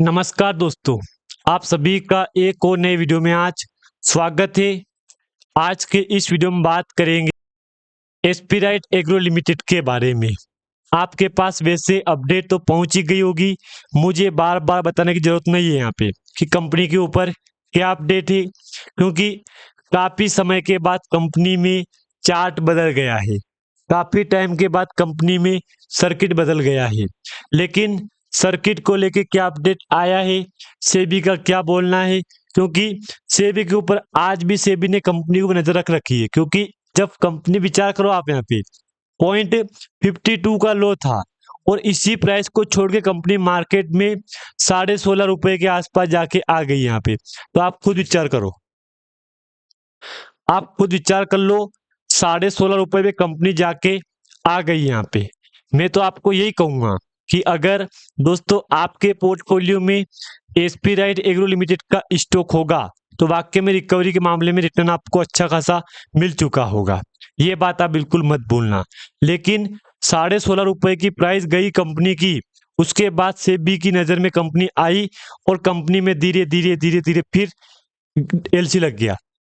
नमस्कार दोस्तों, आप सभी का एक और नए वीडियो में आज स्वागत है। आज के इस वीडियो में बात करेंगे एस्पिराइट एग्रो लिमिटेड के बारे में। आपके पास वैसे अपडेट तो पहुंच ही गई होगी, मुझे बार बार बताने की जरूरत नहीं है यहाँ पे कि कंपनी के ऊपर क्या अपडेट है, क्योंकि काफी समय के बाद कंपनी में चार्ट बदल गया है। काफी टाइम के बाद कंपनी में सर्किट बदल गया है, लेकिन सर्किट को लेके क्या अपडेट आया है, सेबी का क्या बोलना है, क्योंकि सेबी के ऊपर आज भी सेबी ने कंपनी को नजर रख रखी है। क्योंकि जब कंपनी विचार करो आप यहाँ पे 0.52 का लो था और इसी प्राइस को छोड़ के कंपनी मार्केट में 16.5 रुपए के आसपास जाके आ गई यहाँ पे। तो आप खुद विचार करो, आप खुद विचार कर लो, 16.5 रुपए पे कंपनी जाके आ गई यहाँ पे। मैं तो आपको यही कहूंगा कि अगर दोस्तों आपके पोर्टफोलियो में एस्पिराइट एग्रो लिमिटेड का स्टॉक होगा तो वाकई में रिकवरी के मामले में रिटर्न आपको अच्छा खासा मिल चुका होगा। ये बात आप बिल्कुल मत भूलना। लेकिन 16.5 रुपए की प्राइस गई कंपनी की, उसके बाद सेबी की नजर में कंपनी आई और कंपनी में धीरे धीरे धीरे धीरे फिर एलसी लग गया।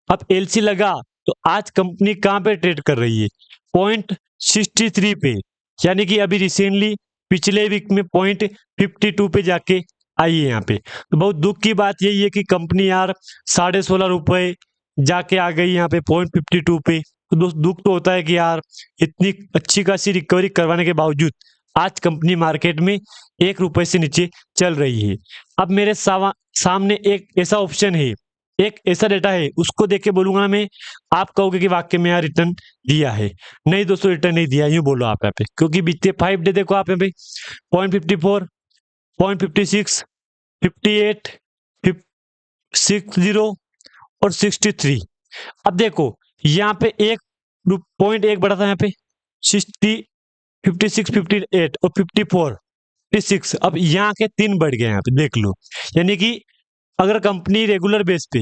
अब एलसी लगा तो आज कंपनी कहाँ पे ट्रेड कर रही है? 0.63 पे, यानी कि अभी रिसेंटली पिछले वीक में 0.52 पे जाके आई है यहाँ पे। तो बहुत दुख की बात यही है कि कंपनी यार 16.5 रुपए जाके आ गई यहाँ पे 0.52 पे। तो दोस्त दुख तो होता है कि यार इतनी अच्छी खासी रिकवरी करवाने के बावजूद आज कंपनी मार्केट में 1 रुपए से नीचे चल रही है। अब मेरे सामने एक ऐसा ऑप्शन है, एक ऐसा डेटा है, उसको देख के बोलूंगा मैं, आप कहोगे कि वाक्य में यार रिटर्न दिया है। नहीं दोस्तों, रिटर्न नहीं दिया, यूं बोलो आप यहाँ पे। क्योंकि बीते 5 डे देखो आप यहाँ पे 0.54, 0.56, 58, 60 और 63। अब देखो यहाँ पे एक पॉइंट एक बढ़ा था यहाँ पे 60, 56, 58 और 54, 56। अब यहाँ के 3 बढ़ गए यहाँ पे, देख लो। यानी कि अगर कंपनी रेगुलर बेस पे,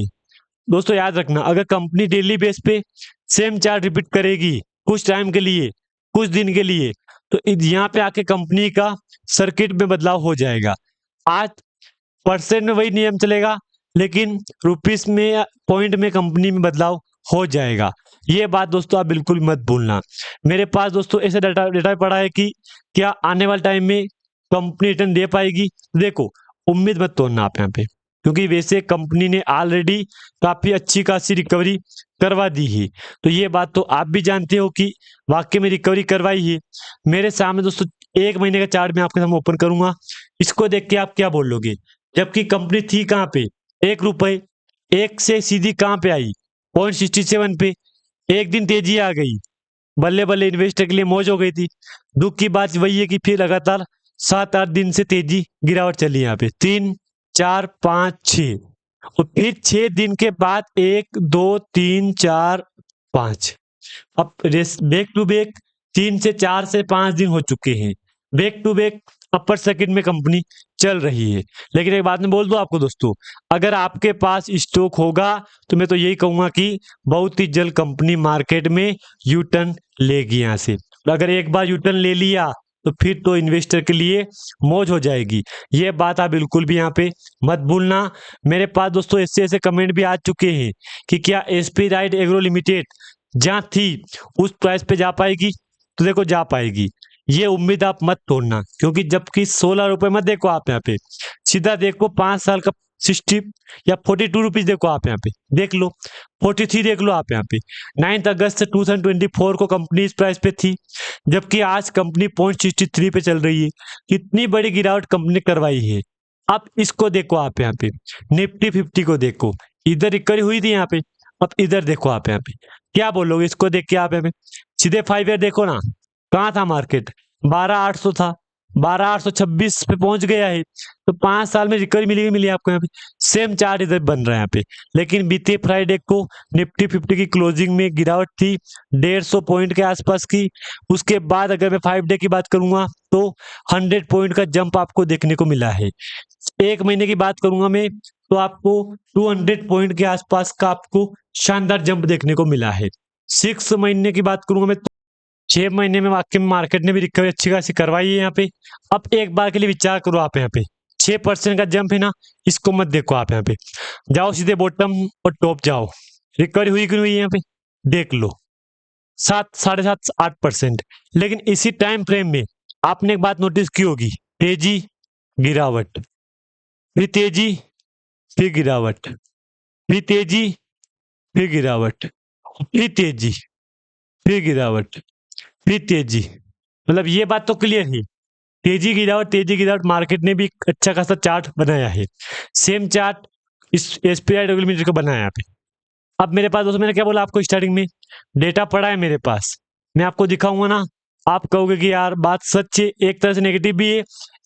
दोस्तों याद रखना, अगर कंपनी डेली बेस पे सेम चार्ट रिपीट करेगी कुछ टाइम के लिए, कुछ दिन के लिए, तो यहाँ पे आके कंपनी का सर्किट में बदलाव हो जाएगा। आज परसेंट में वही नियम चलेगा, लेकिन रुपीस में या पॉइंट में कंपनी में बदलाव हो जाएगा। ये बात दोस्तों आप बिल्कुल मत भूलना। मेरे पास दोस्तों ऐसा डेटा पड़ा है कि क्या आने वाले टाइम में कंपनी रिटर्न दे पाएगी। देखो, उम्मीद मत तोड़ना आप यहाँ पे, क्योंकि वैसे कंपनी ने ऑलरेडी काफी अच्छी खासी रिकवरी करवा दी है। तो ये बात तो आप भी जानते हो कि वाकई में रिकवरी करवाई है। मेरे सामने दोस्तों 1 महीने का चार्ट मैं आपके सामने ओपन करूंगा, इसको देख के आप क्या बोलोगे? जबकि कंपनी थी कहाँ पे? 1 रुपए, एक से सीधी कहाँ पे आई? 0.67 पे। एक दिन तेजी आ गई, बल्ले बल्ले इन्वेस्टर के लिए मौज हो गई थी। दुख की बात वही है कि फिर लगातार 7-8 दिन से तेजी गिरावट चली यहाँ पे, 3, 4, 5, 6, और फिर 6 दिन के बाद 1, 2, 3, 4, 5। अब बैक टू बैक 3 से 4 से 5 दिन हो चुके हैं। Back to back upper circuit में कंपनी चल रही है। लेकिन एक बात मैं बोल दूं आपको दोस्तों, अगर आपके पास स्टॉक होगा तो मैं तो यही कहूंगा कि बहुत ही जल्द कंपनी मार्केट में यू टर्न लेगी यहाँ से। और अगर एक बार यू टर्न ले लिया तो फिर तो इन्वेस्टर के लिए मौज हो जाएगी। ये बात आप बिल्कुल भी यहाँ पे मत भूलना। मेरे पास दोस्तों ऐसे ऐसे कमेंट भी आ चुके हैं कि क्या एस्पिराइट एग्रो लिमिटेड जहां थी उस प्राइस पे जा पाएगी? तो देखो, जा पाएगी, ये उम्मीद आप मत तोड़ना। क्योंकि जबकि 16 रुपए मत देखो आप यहाँ पे, सीधा देखो 5 साल का 60 या 42 रुपीज देखो आप यहाँ पे, देख लो 43 देख लो आप यहाँ पे। 9 अगस्त 2024 को कंपनी इस प्राइस पे थी, जबकि आज कंपनी 0.63 पे चल रही है। कितनी बड़ी गिरावट कंपनी करवाई है। अब इसको देखो आप यहाँ पे, निफ्टी 50 को देखो, इधर रिकवरी हुई थी यहाँ पे, अब इधर देखो आप यहाँ पे, क्या बोलोगे इसको देख के आप यहाँ पे? सीधे 5 ईयर देखो ना, कहाँ था मार्केट? 12,800 था, 12,826 पे पहुंच गया है। तो 5 साल में रिकवरी मिली आपको यहाँ पे। सेम चार्ट इधर बन रहा है यहाँ पे। लेकिन बीते फ्राइडे को निफ्टी 50 की क्लोजिंग में गिरावट थी 150 पॉइंट के आसपास की। उसके बाद अगर मैं 5 डे की बात करूंगा तो 100 पॉइंट का जंप आपको देखने को मिला है। 1 महीने की बात करूंगा मैं तो आपको 200 पॉइंट के आसपास का आपको शानदार जंप देखने को मिला है। 6 महीने की बात करूंगा मैं, 6 महीने में वाकई में मार्केट ने भी रिकवरी अच्छी खासी करवाई है यहाँ पे। अब एक बार के लिए विचार करो आप यहाँ पे, 6% का जंप है ना, इसको मत देखो आप। यहाँ पे जाओ सीधे बॉटम और टॉप जाओ, रिकवरी हुई कि नहीं हुई यहाँ पे देख लो, 7, 7.5, 8%। लेकिन इसी टाइम फ्रेम में आपने एक बात नोटिस की होगी, तेजी गिरावट, फिर तेजी, फिर गिरावट, फिर तेजी, फिर गिरावट, फिर तेजी, फिर गिरावट, फिर तेजी। मतलब ये बात तो क्लियर है, तेजी गिरावट मार्केट ने भी एक अच्छा खासा चार्ट बनाया है। सेम चार्ट इस एसपीआई रेगुलेटर का बनाया है यहाँ पे। अब मेरे पास दोस्तों, मैंने क्या बोला आपको स्टार्टिंग में, डेटा पड़ा है मेरे पास, मैं आपको दिखाऊंगा ना, आप कहोगे कि यार बात सच है। एक तरह से नेगेटिव भी है,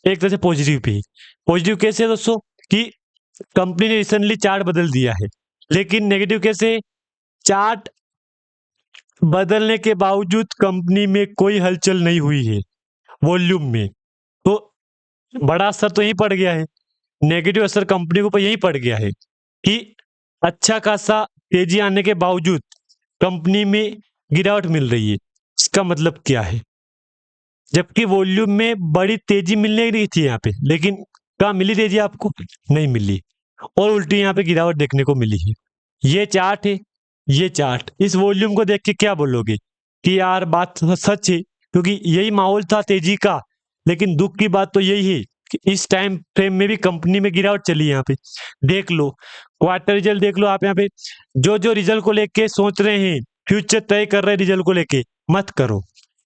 एक तरह से पॉजिटिव भी है। पॉजिटिव कैसे है दोस्तों, कि कंपनी ने रिसेंटली चार्ट बदल दिया है। लेकिन नेगेटिव कैसे, चार्ट बदलने के बावजूद कंपनी में कोई हलचल नहीं हुई है वॉल्यूम में, तो बड़ा असर तो यही पड़ गया है। नेगेटिव असर कंपनी के ऊपर यही पड़ गया है कि अच्छा खासा तेजी आने के बावजूद कंपनी में गिरावट मिल रही है। इसका मतलब क्या है, जबकि वॉल्यूम में बड़ी तेजी मिलने रही थी यहाँ पे, लेकिन कहाँ मिली तेजी आपको, नहीं मिली, और उल्टी यहाँ पे गिरावट देखने को मिली है। ये चार्ट है, ये चार्ट, इस वॉल्यूम को देख के क्या बोलोगे कि यार बात सच है, क्योंकि यही माहौल था तेजी का। लेकिन दुख की बात तो यही है कि इस टाइम फ्रेम में भी कंपनी में गिरावट चली है। यहाँ पे देख लो, क्वार्टर रिजल्ट देख लो आप। यहाँ पे जो जो रिजल्ट को लेके सोच रहे हैं, फ्यूचर तय कर रहे हैं रिजल्ट को लेके, मत करो,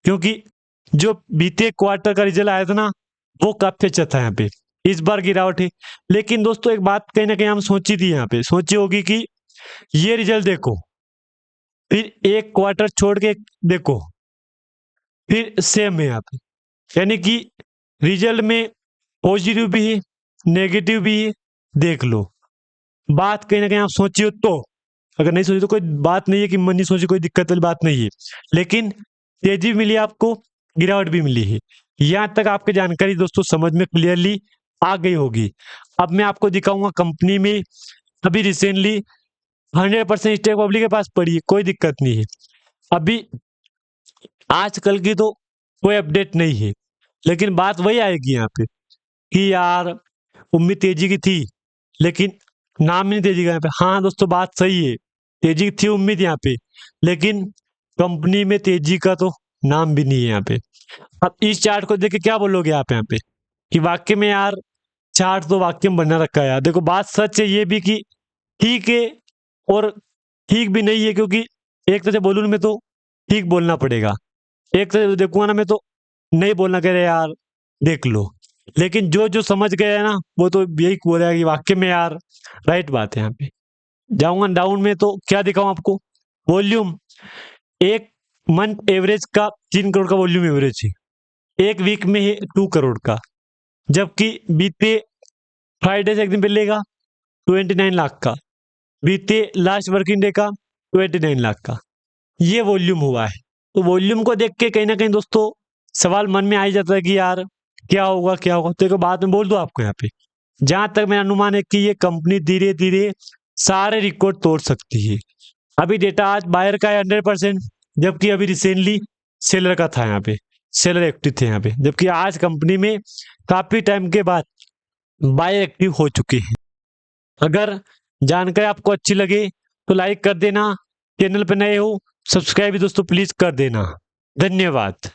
क्योंकि जो बीते क्वार्टर का रिजल्ट आया था ना, वो काफी अच्छा था। यहाँ पे इस बार गिरावट है। लेकिन दोस्तों एक बात कहीं ना कहीं हम सोची थी, यहाँ पे सोची होगी कि ये रिजल्ट देखो, फिर एक क्वार्टर छोड़ के देखो, फिर सेम है यहाँ पे, यानी कि रिजल्ट में पॉजिटिव भी है, नेगेटिव भी है। देख लो, बात कहीं ना कहीं आप सोची हो तो, अगर नहीं सोची तो कोई बात नहीं है कि मन नहीं सोची, कोई दिक्कत वाली बात नहीं है। लेकिन तेजी भी मिली आपको, गिरावट भी मिली है। यहाँ तक आपकी जानकारी दोस्तों समझ में क्लियरली आ गई होगी। अब मैं आपको दिखाऊंगा कंपनी में अभी रिसेंटली 100% स्टेक पब्लिक के पास पड़ी है, कोई दिक्कत नहीं है। अभी आजकल की तो कोई अपडेट नहीं है, लेकिन बात वही आएगी यहाँ पे कि यार उम्मीद तेजी की थी, लेकिन नाम ही नहीं तेजी का यहाँ पे। हाँ दोस्तों बात सही है, तेजी की थी उम्मीद यहाँ पे, लेकिन कंपनी में तेजी का तो नाम भी नहीं है यहाँ पे। अब इस चार्ट को देख के क्या बोलोगे आप यहाँ पे, कि वाकई में यार चार्ट तो वाकई में बना रखा है यार। देखो बात सच है ये भी कि ठीक है और ठीक भी नहीं है, क्योंकि एक तरह से बोलूं मैं तो ठीक बोलना पड़ेगा, एक तरह से देखूंगा ना मैं तो नहीं बोलना कह रहे यार देख लो। लेकिन जो जो समझ गया है ना, वो तो यही बोल रहा है कि वाकई में यार राइट बात है। यहाँ पे जाऊंगा डाउन में तो क्या दिखाऊं आपको, वॉल्यूम एक मंथ एवरेज का 3 करोड़ का वॉल्यूम एवरेज है, एक वीक में है 2 करोड़ का, जबकि बीते फ्राइडे से एक दिन पहले का 29 लाख का, बीते लास्ट वर्किंग डे का 29 लाख का ये वॉल्यूम हुआ है। तो वॉल्यूम को देख के कहीं ना कहीं दोस्तों सवाल मन में आ ही जाता है कि यार क्या होगा क्या होगा। तो एक बात मैं बोल दूं आपको यहाँ पे, जहां तक मेरा अनुमान है कि ये कंपनी धीरे धीरे सारे रिकॉर्ड तोड़ सकती है। अभी डेटा आज बायर का है 100%, जबकि अभी रिसेंटली सेलर का था। यहाँ पे सेलर एक्टिव थे यहाँ पे, जबकि आज कंपनी में काफी टाइम के बाद बायर एक्टिव हो चुके हैं। अगर जानकारी आपको अच्छी लगे तो लाइक कर देना, चैनल पर नए हो सब्सक्राइब भी दोस्तों प्लीज कर देना। धन्यवाद।